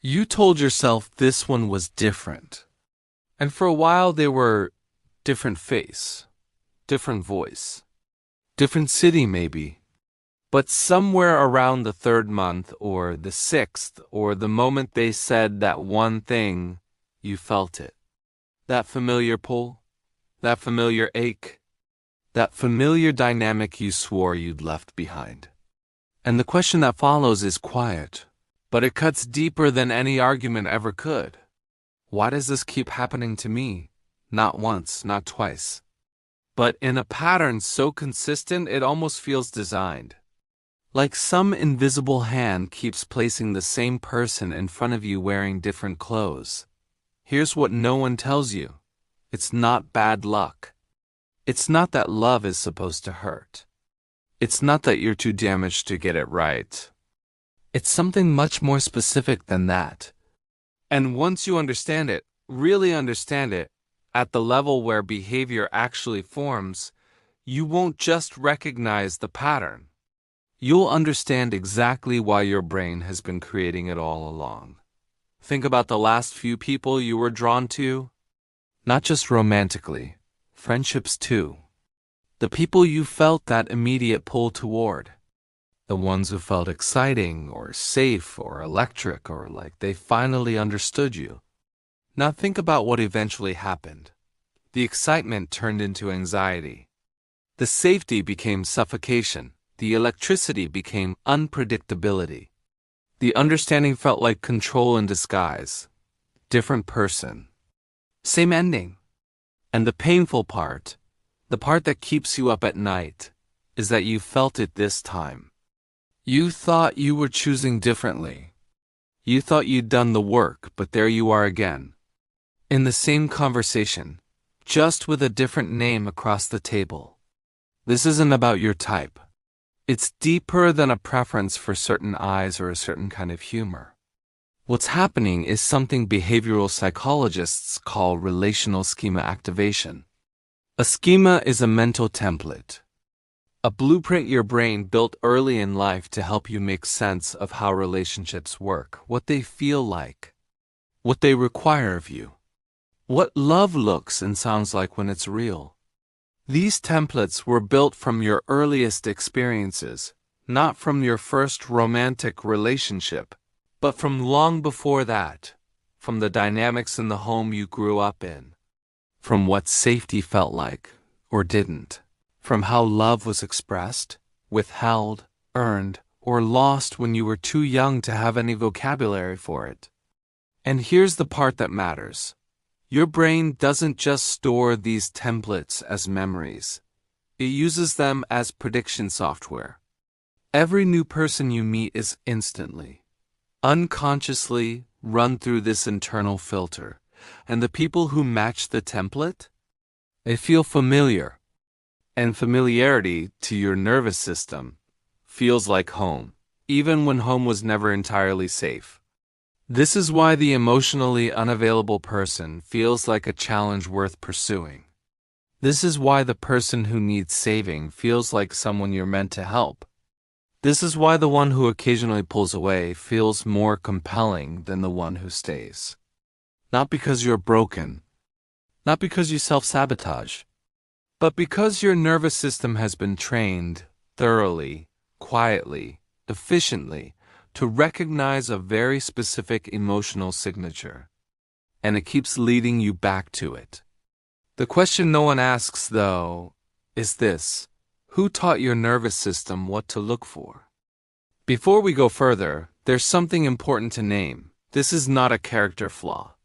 You told yourself this one was different. And for a while they were different face, different voice, different city maybe. But somewhere around the third month or the sixth or the moment they said that one thing, you felt it. That familiar pull, that familiar ache, that familiar dynamic you swore you'd left behind. And the question that follows is quiet, but it cuts deeper than any argument ever could. Why does this keep happening to me? Not once, not twice. But in a pattern so consistent it almost feels designed. Like some invisible hand keeps placing the same person in front of you wearing different clothes. Here's what no one tells you. It's not bad luck. It's not that love is supposed to hurt. It's not that you're too damaged to get it right. It's something much more specific than that. And once you understand it, really understand it, at the level where behavior actually forms, you won't just recognize the pattern. You'll understand exactly why your brain has been creating it all along. Think about the last few people you were drawn to. Not just romantically, friendships too. The people you felt that immediate pull toward. The ones who felt exciting or safe or electric or like they finally understood you. Now think about what eventually happened. The excitement turned into anxiety. The safety became suffocation. The electricity became unpredictability. The understanding felt like control in disguise. Different person. Same ending. And the painful part, the part that keeps you up at night, is that you felt it this time. You thought you were choosing differently. You thought you'd done the work, but there you are again. In the same conversation, just with a different name across the table. This isn't about your type. It's deeper than a preference for certain eyes or a certain kind of humor. What's happening is something behavioral psychologists call relational schema activation. A schema is a mental template. A blueprint your brain built early in life to help you make sense of how relationships work, what they feel like, what they require of you, what love looks and sounds like when it's real. These templates were built from your earliest experiences, not from your first romantic relationship, but from long before that, from the dynamics in the home you grew up in, from what safety felt like or didn't. From how love was expressed, withheld, earned, or lost when you were too young to have any vocabulary for it. And here's the part that matters. Your brain doesn't just store these templates as memories. It uses them as prediction software. Every new person you meet is instantly, unconsciously run through this internal filter. And the people who match the template, they feel familiar. And familiarity to your nervous system feels like home, even when home was never entirely safe. This is why the emotionally unavailable person feels like a challenge worth pursuing. This is why the person who needs saving feels like someone you're meant to help. This is why the one who occasionally pulls away feels more compelling than the one who stays. Not because you're broken, not because you self-sabotage, but because your nervous system has been trained thoroughly, quietly, efficiently to recognize a very specific emotional signature, and it keeps leading you back to it. The question no one asks, though, is this: who taught your nervous system what to look for? Before we go further, there's something important to name. This is not a character flaw.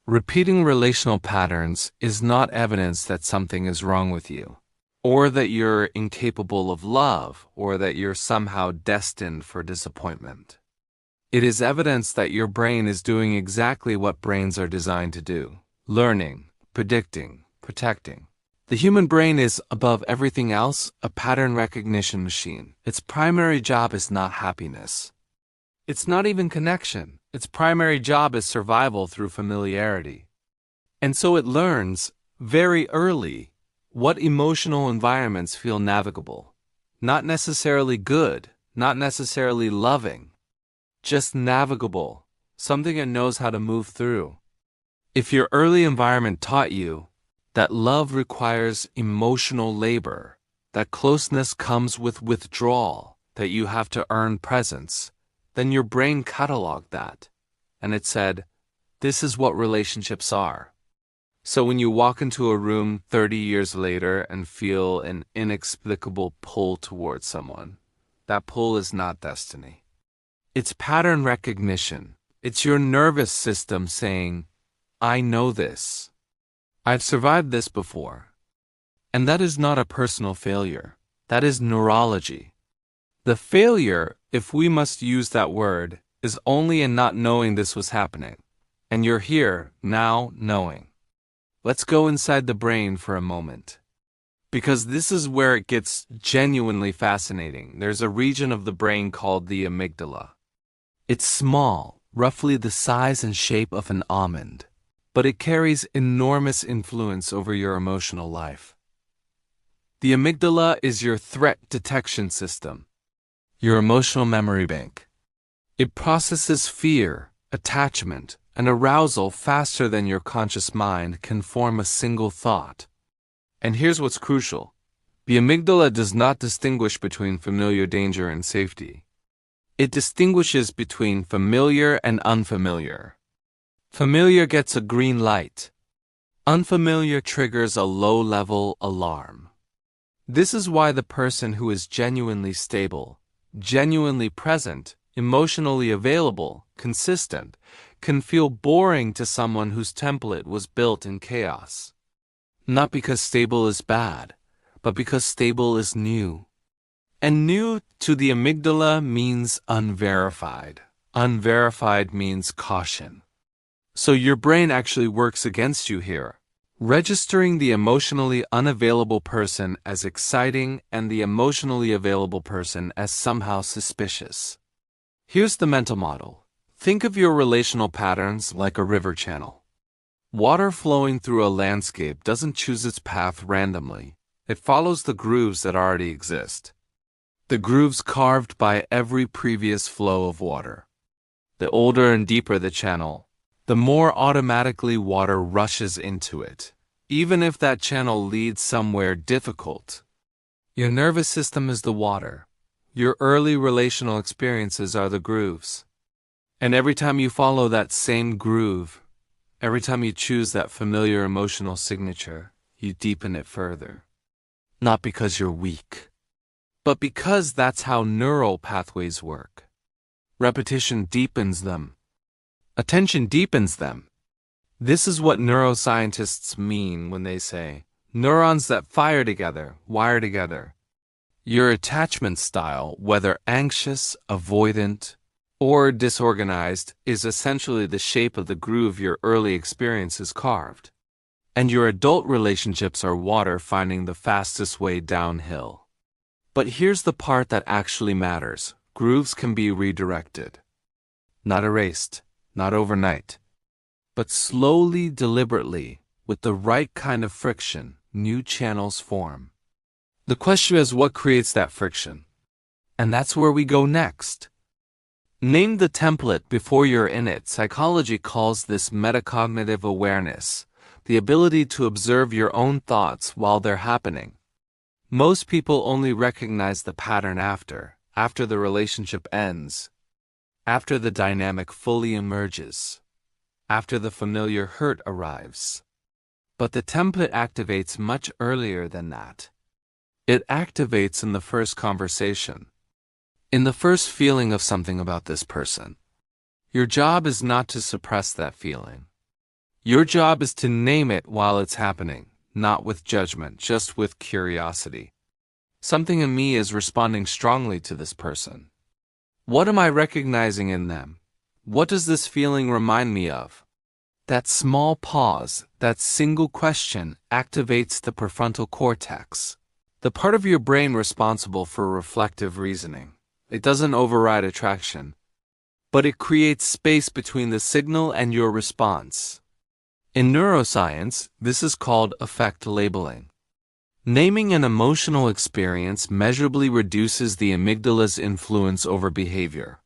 Repeating relational patterns is not evidence that something is wrong with you, or that you're incapable of love, or that you're somehow destined for disappointment. It is evidence that your brain is doing exactly what brains are designed to do: learning, predicting, protecting. The human brain is, above everything else, a pattern recognition machine. Its primary job is not happiness. It's not even connection. Its primary job is survival through familiarity. And so it learns, very early, what emotional environments feel navigable. Not necessarily good, not necessarily loving, just navigable, something it knows how to move through. If your early environment taught you that love requires emotional labor, that closeness comes with withdrawal, that you have to earn presence, then your brain cataloged that, and it said, this is what relationships are. So when you walk into a room 30 years later and feel an inexplicable pull towards someone, that pull is not destiny. It's pattern recognition. It's your nervous system saying, I know this. I've survived this before. And that is not a personal failure. That is neurology. The failure, if we must use that word, is only in not knowing this was happening. And you're here, now, knowing. Let's go inside the brain for a moment. Because this is where it gets genuinely fascinating. There's a region of the brain called the amygdala. It's small, roughly the size and shape of an almond, but it carries enormous influence over your emotional life. The amygdala is your threat detection system, your emotional memory bank. It processes fear, attachment, and arousal faster than your conscious mind can form a single thought. And here's what's crucial. The amygdala does not distinguish between familiar danger and safety. It distinguishes between familiar and unfamiliar. Familiar gets a green light. Unfamiliar triggers a low-level alarm. This is why the person who is genuinely stable, genuinely present, emotionally available, consistent, can feel boring to someone whose template was built in chaos. Not because stable is bad, but because stable is new. And new to the amygdala means unverified. Unverified means caution. So your brain actually works against you here, registering the emotionally unavailable person as exciting and the emotionally available person as somehow suspicious. Here's the mental model. Think of your relational patterns like a river channel. Water flowing through a landscape doesn't choose its path randomly. It follows the grooves that already exist. The grooves carved by every previous flow of water. The older and deeper the channel, the more automatically water rushes into it, even if that channel leads somewhere difficult. Your nervous system is the water. Your early relational experiences are the grooves. And every time you follow that same groove, every time you choose that familiar emotional signature, you deepen it further. Not because you're weak, but because that's how neural pathways work. Repetition deepens them. Attention deepens them. This is what neuroscientists mean when they say, neurons that fire together, wire together. Your attachment style, whether anxious, avoidant, or disorganized, is essentially the shape of the groove your early experiences carved. And your adult relationships are water finding the fastest way downhill. But here's the part that actually matters. Grooves can be redirected. Not erased, not overnight. But slowly, deliberately, with the right kind of friction, new channels form. The question is what creates that friction? And that's where we go next. Name the template before you're in it. Psychology calls this metacognitive awareness, the ability to observe your own thoughts while they're happening. Most people only recognize the pattern after the relationship ends, after the dynamic fully emerges, after the familiar hurt arrives. But the template activates much earlier than that. It activates in the first conversation, in the first feeling of something about this person. Your job is not to suppress that feeling. Your job is to name it while it's happening, not with judgment, just with curiosity. Something in me is responding strongly to this person. What am I recognizing in them? What does this feeling remind me of? That small pause, that single question, activates the prefrontal cortex, the part of your brain responsible for reflective reasoning. It doesn't override attraction, but it creates space between the signal and your response. In neuroscience, this is called affect labeling. Naming an emotional experience measurably reduces the amygdala's influence over behavior.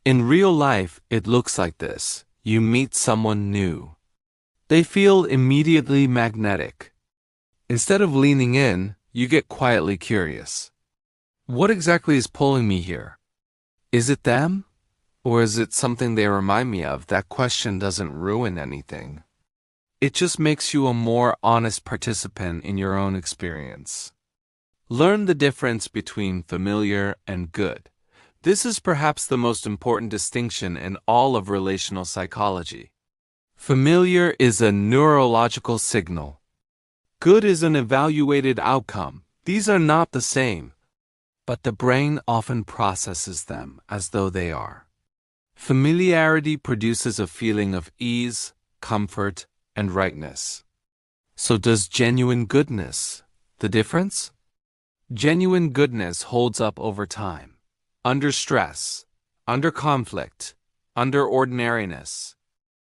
In real life, it looks like this. You meet someone new. They feel immediately magnetic. Instead of leaning in, you get quietly curious. What exactly is pulling me here? Is it them? Or is it something they remind me of? That question doesn't ruin anything. It just makes you a more honest participant in your own experience. Learn the difference between familiar and good. This is perhaps the most important distinction in all of relational psychology. Familiar is a neurological signal. Good is an evaluated outcome. These are not the same, but the brain often processes them as though they are. Familiarity produces a feeling of ease, comfort, and rightness. So does genuine goodness. The difference? Genuine goodness holds up over time. Under stress, under conflict, under ordinariness.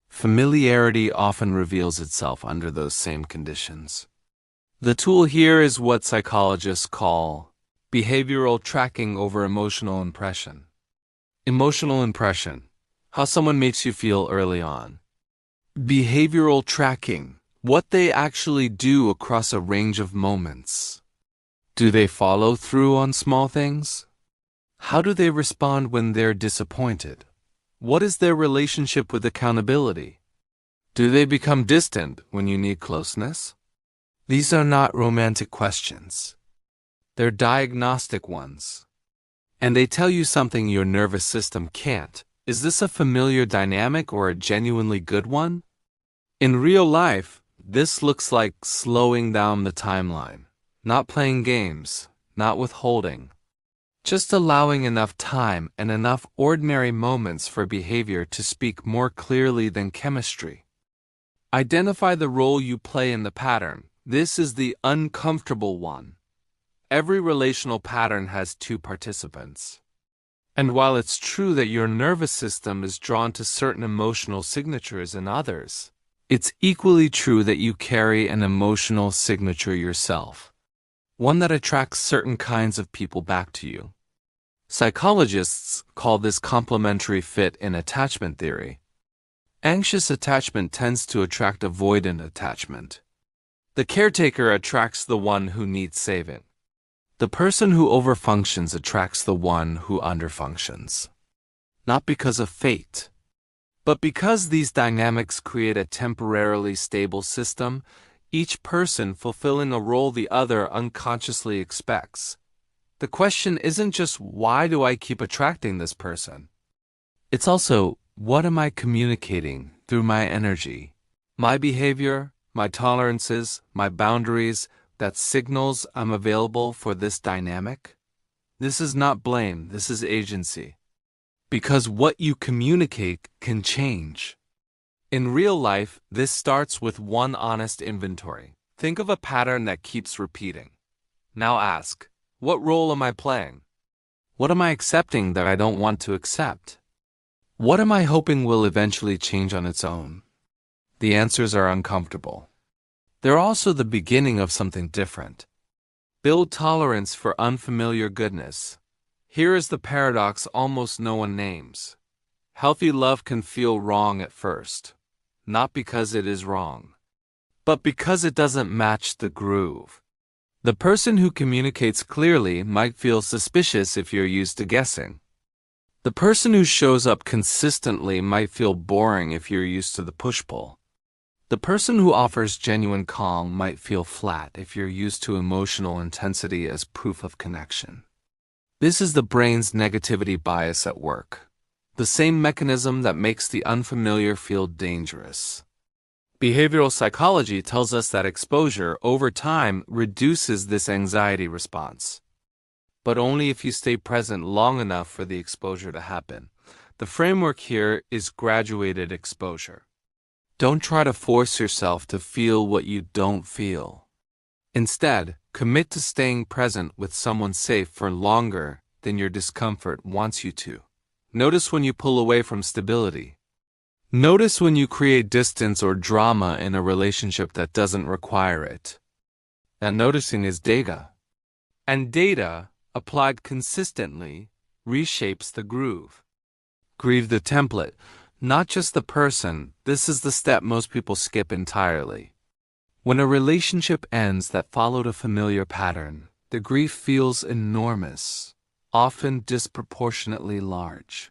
Familiarity often reveals itself under those same conditions. The tool here is what psychologists call behavioral tracking over emotional impression. Emotional impression, how someone makes you feel early on. Behavioral tracking, what they actually do across a range of moments. Do they follow through on small things? How do they respond when they're disappointed? What is their relationship with accountability? Do they become distant when you need closeness? These are not romantic questions. They're diagnostic ones. And they tell you something your nervous system can't. Is this a familiar dynamic or a genuinely good one? In real life, this looks like slowing down the timeline, not playing games, not withholding, just allowing enough time and enough ordinary moments for behavior to speak more clearly than chemistry. Identify the role you play in the pattern. This is the uncomfortable one. Every relational pattern has two participants. And while it's true that your nervous system is drawn to certain emotional signatures in others, it's equally true that you carry an emotional signature yourself, one that attracts certain kinds of people back to you. Psychologists call this complementary fit in attachment theory. Anxious attachment tends to attract avoidant attachment. The caretaker attracts the one who needs saving. The person who overfunctions attracts the one who underfunctions. Not because of fate, but because these dynamics create a temporarily stable system, each person fulfilling a role the other unconsciously expects. The question isn't just why do I keep attracting this person? It's also what am I communicating through my energy, my behavior, my tolerances, my boundaries, that signals I'm available for this dynamic? This is not blame, this is agency. Because what you communicate can change. In real life, this starts with one honest inventory. Think of a pattern that keeps repeating. Now ask, what role am I playing? What am I accepting that I don't want to accept? What am I hoping will eventually change on its own? The answers are uncomfortable. They're also the beginning of something different. Build tolerance for unfamiliar goodness. Here is the paradox almost no one names. Healthy love can feel wrong at first, not because it is wrong, but because it doesn't match the groove. The person who communicates clearly might feel suspicious if you're used to guessing. The person who shows up consistently might feel boring if you're used to the push-pull. The person who offers genuine calm might feel flat if you're used to emotional intensity as proof of connection. This is the brain's negativity bias at work, the same mechanism that makes the unfamiliar feel dangerous. Behavioral psychology tells us that exposure over time reduces this anxiety response, but only if you stay present long enough for the exposure to happen. The framework here is graduated exposure. Don't try to force yourself to feel what you don't feel. Instead, commit to staying present with someone safe for longer than your discomfort wants you to. Notice when you pull away from stability. Notice when you create distance or drama in a relationship that doesn't require it. And noticing is data. And data, applied consistently, reshapes the groove. Grieve the template, not just the person. This is the step most people skip entirely. When a relationship ends that followed a familiar pattern, the grief feels enormous, often disproportionately large.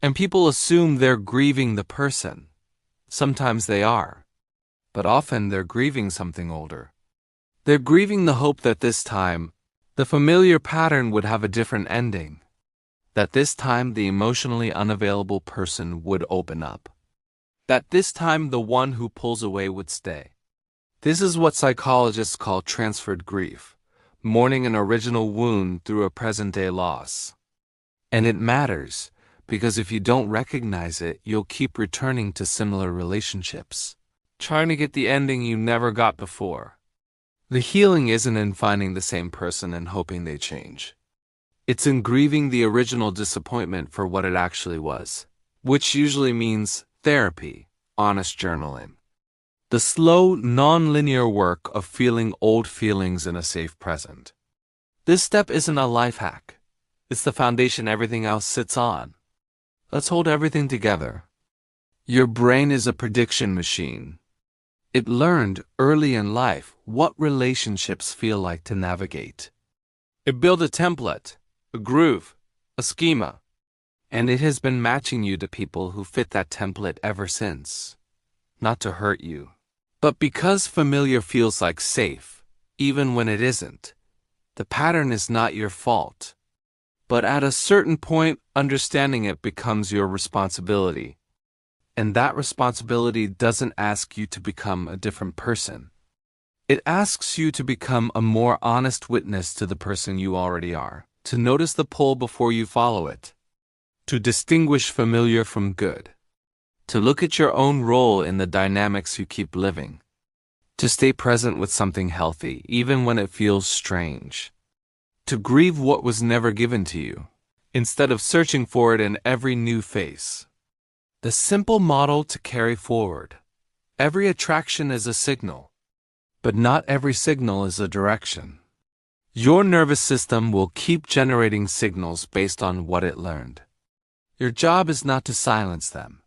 And people assume they're grieving the person. Sometimes they are, but often they're grieving something older. They're grieving the hope that this time, the familiar pattern would have a different ending. That this time the emotionally unavailable person would open up. That this time the one who pulls away would stay. This is what psychologists call transferred grief, mourning an original wound through a present-day loss. And it matters, because if you don't recognize it, you'll keep returning to similar relationships, trying to get the ending you never got before. The healing isn't in finding the same person and hoping they change. It's in grieving the original disappointment for what it actually was, which usually means therapy, honest journaling. The slow, non-linear work of feeling old feelings in a safe present. This step isn't a life hack. It's the foundation everything else sits on. Let's hold everything together. Your brain is a prediction machine. It learned early in life what relationships feel like to navigate. It built a template, a groove, a schema, and it has been matching you to people who fit that template ever since. Not to hurt you, but because familiar feels like safe, even when it isn't. The pattern is not your fault. But at a certain point, understanding it becomes your responsibility. And that responsibility doesn't ask you to become a different person. It asks you to become a more honest witness to the person you already are, to notice the pull before you follow it, to distinguish familiar from good, to look at your own role in the dynamics you keep living, to stay present with something healthy, even when it feels strange, to grieve what was never given to you, instead of searching for it in every new face. The simple model to carry forward. Every attraction is a signal, but not every signal is a direction. Your nervous system will keep generating signals based on what it learned. Your job is not to silence them.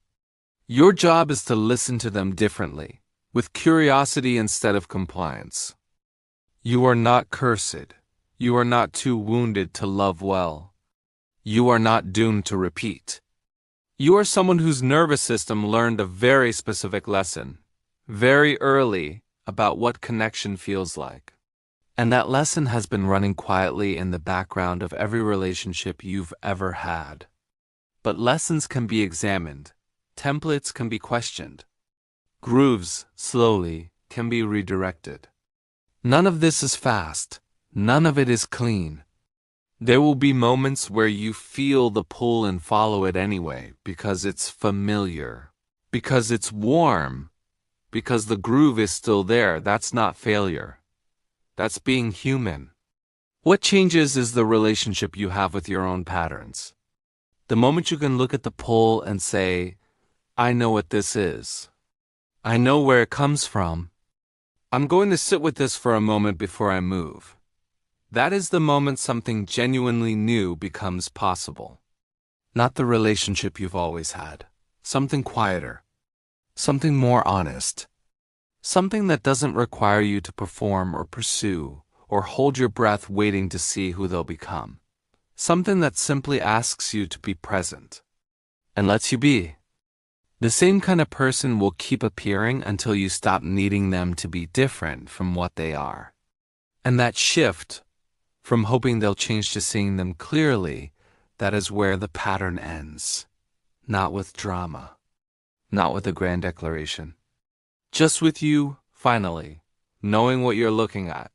Your job is to listen to them differently, with curiosity instead of compliance. You are not cursed. You are not too wounded to love well. You are not doomed to repeat. You are someone whose nervous system learned a very specific lesson, very early, about what connection feels like. And that lesson has been running quietly in the background of every relationship you've ever had. But lessons can be examined. Templates can be questioned. Grooves, slowly, can be redirected. None of this is fast. None of it is clean. There will be moments where you feel the pull and follow it anyway, because it's familiar, because it's warm, because the groove is still there. That's not failure. That's being human. What changes is the relationship you have with your own patterns. The moment you can look at the pull and say, I know what this is. I know where it comes from. I'm going to sit with this for a moment before I move. That is the moment something genuinely new becomes possible. Not the relationship you've always had. Something quieter. Something more honest. Something that doesn't require you to perform or pursue or hold your breath waiting to see who they'll become. Something that simply asks you to be present and lets you be. The same kind of person will keep appearing until you stop needing them to be different from what they are. And that shift, from hoping they'll change to seeing them clearly, that is where the pattern ends. Not with drama. Not with a grand declaration. Just with you, finally, knowing what you're looking at.